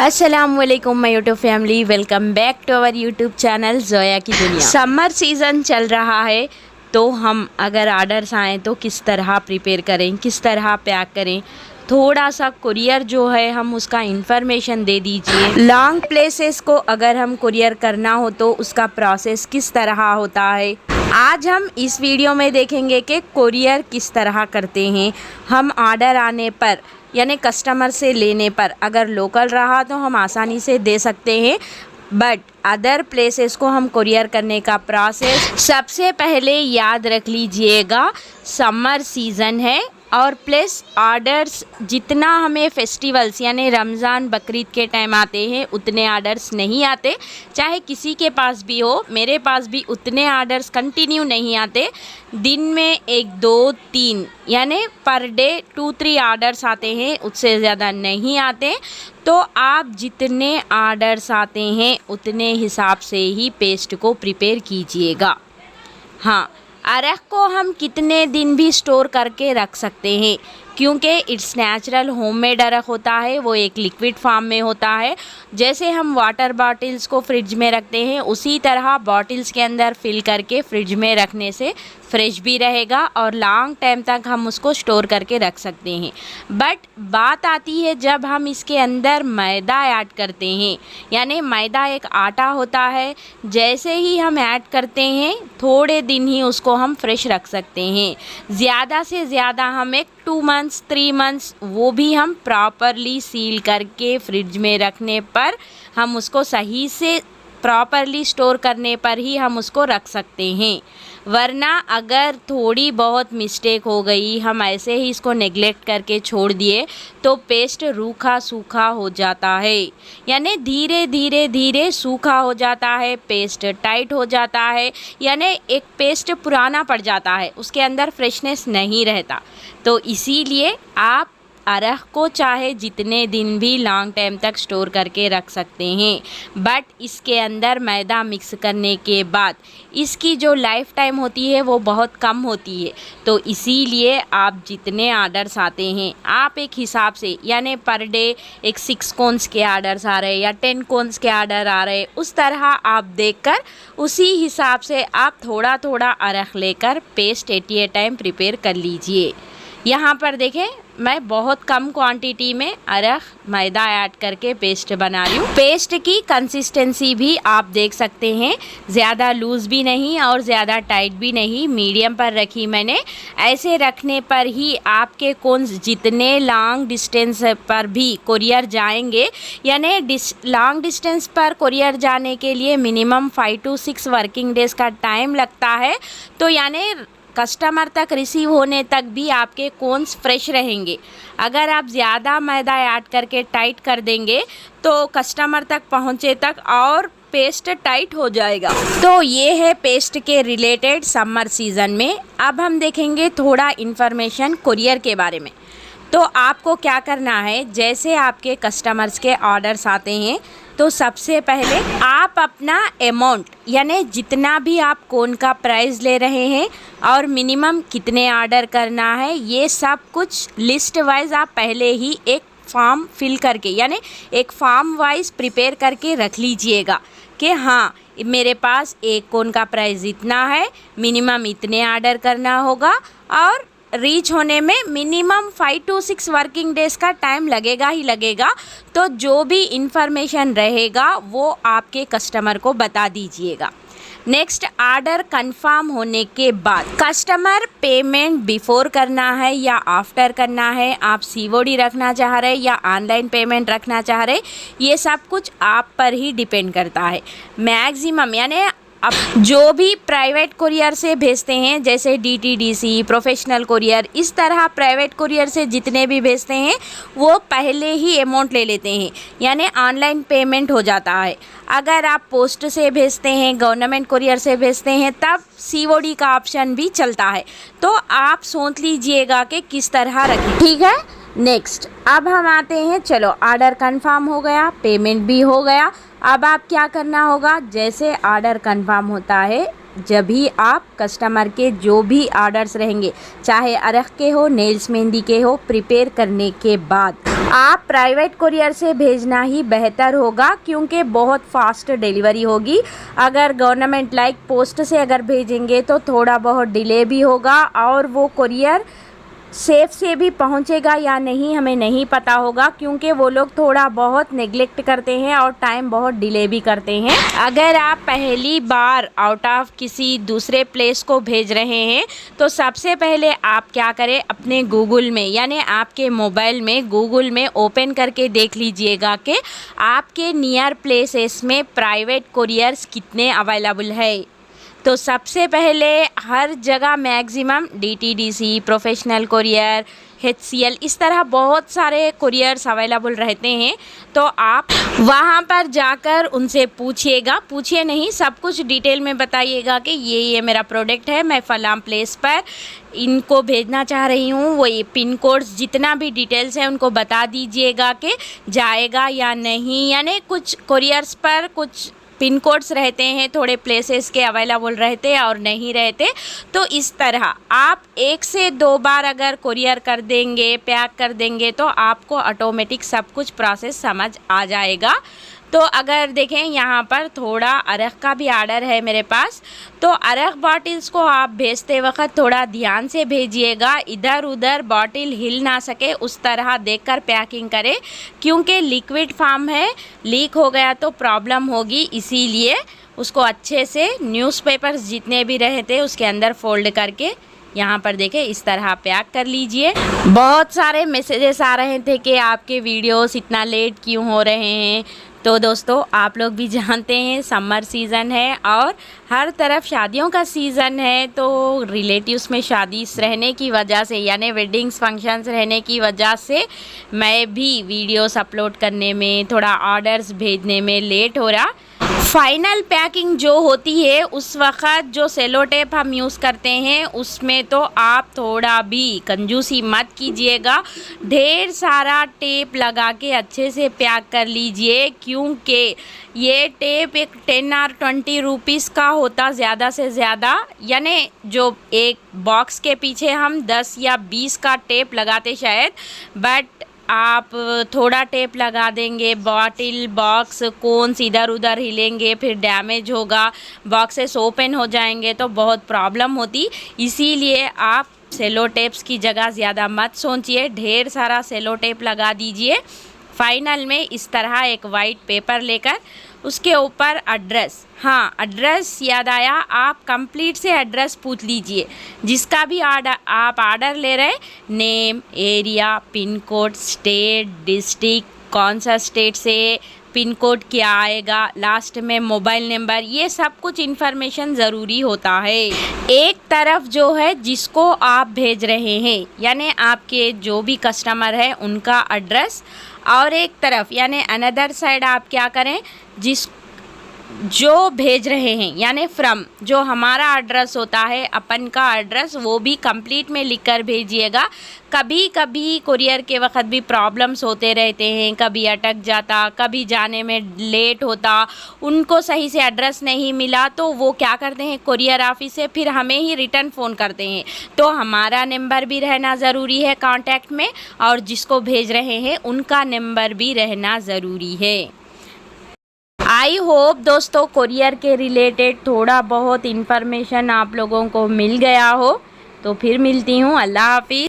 अस्सलामुअलैकुम my YouTube family, welcome back to our YouTube channel Zoya की दुनिया। समर सीज़न चल रहा है तो हम अगर आर्डर्स आएँ तो किस तरह प्रिपेयर करें, किस तरह पैक करें, थोड़ा सा कुरियर जो है हम उसका इन्फॉर्मेशन दे दीजिए। लॉन्ग प्लेसेस को अगर हम कुरियर करना हो तो उसका प्रोसेस किस तरह होता है, आज हम इस वीडियो में देखेंगे कि कुरियर किस तरह करते हैं। हम ऑर्डर आने पर यानी कस्टमर से लेने पर अगर लोकल रहा तो हम आसानी से दे सकते हैं, बट अदर प्लेसेस को हम कुरियर करने का प्रोसेस सबसे पहले याद रख लीजिएगा। समर सीज़न है और प्लस ऑर्डर्स जितना हमें फेस्टिवल्स यानी रमज़ान बकरीद के टाइम आते हैं उतने ऑर्डर्स नहीं आते। चाहे किसी के पास भी हो, मेरे पास भी उतने ऑर्डर्स कंटिन्यू नहीं आते। दिन में 1 2 3 यानी पर डे 2-3 ऑर्डर्स आते हैं, उससे ज़्यादा नहीं आते। तो आप जितने ऑर्डर्स आते हैं उतने हिसाब से ही पेस्ट को प्रिपेयर कीजिएगा। हाँ, अरख को हम कितने दिन भी स्टोर करके रख सकते हैं क्योंकि इट्स नेचुरल होममेड अरख होता है, वो एक लिक्विड फॉर्म में होता है। जैसे हम वाटर बॉटल्स को फ्रिज में रखते हैं उसी तरह बॉटल्स के अंदर फिल करके फ्रिज में रखने से फ्रेश भी रहेगा और लॉन्ग टाइम तक हम उसको स्टोर करके रख सकते हैं। बट बात आती है जब हम इसके अंदर मैदा ऐड करते हैं, यानी मैदा एक आटा होता है, जैसे ही हम ऐड करते हैं थोड़े दिन ही उसको हम फ्रेश रख सकते हैं। ज़्यादा से ज़्यादा हम एक 2 मंथ्स 3 मंथ्स वो भी हम प्रॉपरली सील करके फ्रिज में रखने पर हम उसको सही से प्रॉपरली स्टोर करने पर ही हम उसको रख सकते हैं। वरना अगर थोड़ी बहुत मिस्टेक हो गई, हम ऐसे ही इसको नेग्लेक्ट करके छोड़ दिए तो पेस्ट रूखा सूखा हो जाता है, यानी धीरे धीरे धीरे सूखा हो जाता है, पेस्ट टाइट हो जाता है, यानी एक पेस्ट पुराना पड़ जाता है, उसके अंदर फ्रेशनेस नहीं रहता। तो इसीलिए आप अरख को चाहे जितने दिन भी लॉन्ग टाइम तक स्टोर करके रख सकते हैं, बट इसके अंदर मैदा मिक्स करने के बाद इसकी जो लाइफ टाइम होती है वो बहुत कम होती है। तो इसीलिए आप जितने ऑर्डर्स आते हैं आप एक हिसाब से, यानी पर डे एक 6 कोन्स के ऑर्डर्स आ रहे या 10 कोन्स के ऑर्डर आ रहे, उस तरह आप देखकर उसी हिसाब से आप थोड़ा थोड़ा अरख लेकर paste at a time prepare कर लीजिए। यहाँ पर देखें, मैं बहुत कम क्वांटिटी में अरख मैदा ऐड करके पेस्ट बना रही हूँ। पेस्ट की कंसिस्टेंसी भी आप देख सकते हैं, ज़्यादा लूज़ भी नहीं और ज़्यादा टाइट भी नहीं, मीडियम पर रखी मैंने। ऐसे रखने पर ही आपके कोन्स जितने लॉन्ग डिस्टेंस पर भी कुरियर जाएंगे, यानी लॉन्ग डिस्टेंस पर कुरियर जाने के लिए मिनिमम 5 to 6 वर्किंग डेज़ का टाइम लगता है। तो यानी कस्टमर तक रिसीव होने तक भी आपके कोन्स फ्रेश रहेंगे। अगर आप ज़्यादा मैदा ऐड करके टाइट कर देंगे तो कस्टमर तक पहुँचे तक और पेस्ट टाइट हो जाएगा। तो ये है पेस्ट के रिलेटेड समर सीज़न में। अब हम देखेंगे थोड़ा इन्फॉर्मेशन कुरियर के बारे में। तो आपको क्या करना है, जैसे आपके कस्टमर्स के ऑर्डर्स आते हैं तो सबसे पहले आप अपना अमाउंट यानी जितना भी आप कोन का प्राइस ले रहे हैं और मिनिमम कितने ऑर्डर करना है, ये सब कुछ लिस्ट वाइज आप पहले ही एक फॉर्म फिल करके यानी एक फॉर्म वाइज प्रिपेयर करके रख लीजिएगा कि हाँ मेरे पास एक कोन का प्राइस इतना है, मिनिमम इतने ऑर्डर करना होगा और रीच होने में मिनिमम 5 to 6 वर्किंग डेज़ का टाइम लगेगा ही लगेगा। तो जो भी इंफॉर्मेशन रहेगा वो आपके कस्टमर को बता दीजिएगा। नेक्स्ट, ऑर्डर कंफर्म होने के बाद कस्टमर पेमेंट बिफोर करना है या आफ्टर करना है, आप सीओडी रखना चाह रहे या ऑनलाइन पेमेंट रखना चाह रहे, ये सब कुछ आप पर ही डिपेंड करता है। मैक्सिमम यानी अब जो भी प्राइवेट कुरियर से भेजते हैं जैसे DTDC, प्रोफेशनल कुरियर, इस तरह प्राइवेट कुरियर से जितने भी भेजते हैं वो पहले ही अमाउंट ले लेते हैं, यानी ऑनलाइन पेमेंट हो जाता है। अगर आप पोस्ट से भेजते हैं, गवर्नमेंट कुरियर से भेजते हैं, तब COD का ऑप्शन भी चलता है। तो आप सोच लीजिएगा कि किस तरह रखें, ठीक है। नेक्स्ट, अब हम आते हैं, चलो ऑर्डर कंफर्म हो गया, पेमेंट भी हो गया। अब आप क्या करना होगा, जैसे ऑर्डर कंफर्म होता है जब भी आप कस्टमर के जो भी ऑर्डर्स रहेंगे, चाहे अरख के हो, नेल्स मेहंदी के हो, प्रिपेयर करने के बाद आप प्राइवेट कुरियर से भेजना ही बेहतर होगा, क्योंकि बहुत फास्ट डिलीवरी होगी। अगर गवर्नमेंट लाइक पोस्ट से अगर भेजेंगे तो थोड़ा बहुत डिले भी होगा और वो कुरियर सेफ से भी पहुंचेगा या नहीं हमें नहीं पता होगा, क्योंकि वो लोग थोड़ा बहुत नेग्लेक्ट करते हैं और टाइम बहुत डिले भी करते हैं। अगर आप पहली बार आउट ऑफ किसी दूसरे प्लेस को भेज रहे हैं तो सबसे पहले आप क्या करें, अपने गूगल में यानी आपके मोबाइल में गूगल में ओपन करके देख लीजिएगा कि आपके नियर प्लेसेस में प्राइवेट कुरियर्स कितने अवेलेबल है। तो सबसे पहले हर जगह maximum DTDC, professional courier, HCL, इस तरह बहुत सारे कुरियर्स अवेलेबल रहते हैं। तो आप वहाँ पर जाकर उनसे पूछिए नहीं, सब कुछ डिटेल में बताइएगा कि ये मेरा प्रोडक्ट है, मैं फलां प्लेस पर इनको भेजना चाह रही हूँ। वो ये पिन कोड्स जितना भी डिटेल्स है उनको बता दीजिएगा कि जाएगा या नहीं। यानी कुछ कुरियर्स पर कुछ पिन कोड्स रहते हैं, थोड़े प्लेसेस के अवेलेबल रहते हैं और नहीं रहते। तो इस तरह आप 1 से 2 बार अगर कुरियर कर देंगे, पैक कर देंगे तो आपको ऑटोमेटिक सब कुछ प्रोसेस समझ आ जाएगा। तो अगर देखें यहाँ पर थोड़ा अरख का भी आर्डर है मेरे पास, तो अरख बॉटल्स को आप भेजते वक्त थोड़ा ध्यान से भेजिएगा, इधर उधर बॉटल हिल ना सके उस तरह देखकर पैकिंग करें, क्योंकि लिक्विड फॉर्म है, लीक हो गया तो प्रॉब्लम होगी। इसीलिए उसको अच्छे से न्यूज़पेपर्स जितने भी रहते उसके अंदर फोल्ड करके यहाँ पर देखें इस तरह पैक कर लीजिए। बहुत सारे मैसेजेस आ रहे थे कि आपके वीडियोस इतना लेट क्यों हो रहे हैं। तो दोस्तों आप लोग भी जानते हैं समर सीज़न है और हर तरफ शादियों का सीज़न है, तो रिलेटिव्स में शादी रहने की वजह से यानी वेडिंग्स फंक्शंस रहने की वजह से मैं भी वीडियोस अपलोड करने में, थोड़ा ऑर्डर्स भेजने में लेट हो रहा। फाइनल पैकिंग जो होती है उस वक़्त जो सेलो टेप हम यूज़ करते हैं उसमें तो आप थोड़ा भी कंजूसी मत कीजिएगा, ढेर सारा टेप लगा के अच्छे से पैक कर लीजिए, क्योंकि ये टेप एक 10 और 20 रुपीज़ का होता ज़्यादा से ज़्यादा। यानी जो एक बॉक्स के पीछे हम 10 या 20 का टेप लगाते शायद, बट आप थोड़ा टेप लगा देंगे, बॉटल बॉक्स कोन्स इधर उधर हिलेंगे, फिर डैमेज होगा, बॉक्सेस ओपन हो जाएंगे तो बहुत प्रॉब्लम होती। इसीलिए आप सेलो टेप्स की जगह ज़्यादा मत सोचिए, ढेर सारा सेलो टेप लगा दीजिए। फाइनल में इस तरह एक वाइट पेपर लेकर उसके ऊपर एड्रेस, हाँ एड्रेस याद आया, आप कंप्लीट से एड्रेस पूछ लीजिए जिसका भी आप ऑर्डर ले रहे, name, area, pin code, state, district, कौन सा स्टेट से, पिन कोड क्या आएगा, लास्ट में मोबाइल नंबर, ये सब कुछ इन्फॉर्मेशन ज़रूरी होता है। एक तरफ जो है जिसको आप भेज रहे हैं यानी आपके जो भी कस्टमर है उनका एड्रेस, और एक तरफ यानी अनदर साइड आप क्या करें, जो भेज रहे हैं यानी फ्रॉम जो हमारा एड्रेस होता है, अपन का एड्रेस, वो भी कंप्लीट में लिखकर भेजिएगा। कभी कभी कुरियर के वक्त भी प्रॉब्लम्स होते रहते हैं, कभी अटक जाता, कभी जाने में लेट होता, उनको सही से एड्रेस नहीं मिला तो वो क्या करते हैं कुरियर ऑफिस से फिर हमें ही रिटर्न फ़ोन करते हैं। तो हमारा नंबर भी रहना ज़रूरी है कांटेक्ट में, और जिसको भेज रहे हैं उनका नंबर भी रहना ज़रूरी है। आई होप दोस्तों कुरियर के रिलेटेड थोड़ा बहुत इन्फॉर्मेशन आप लोगों को मिल गया हो। तो फिर मिलती हूँ, अल्लाह हाफिज़।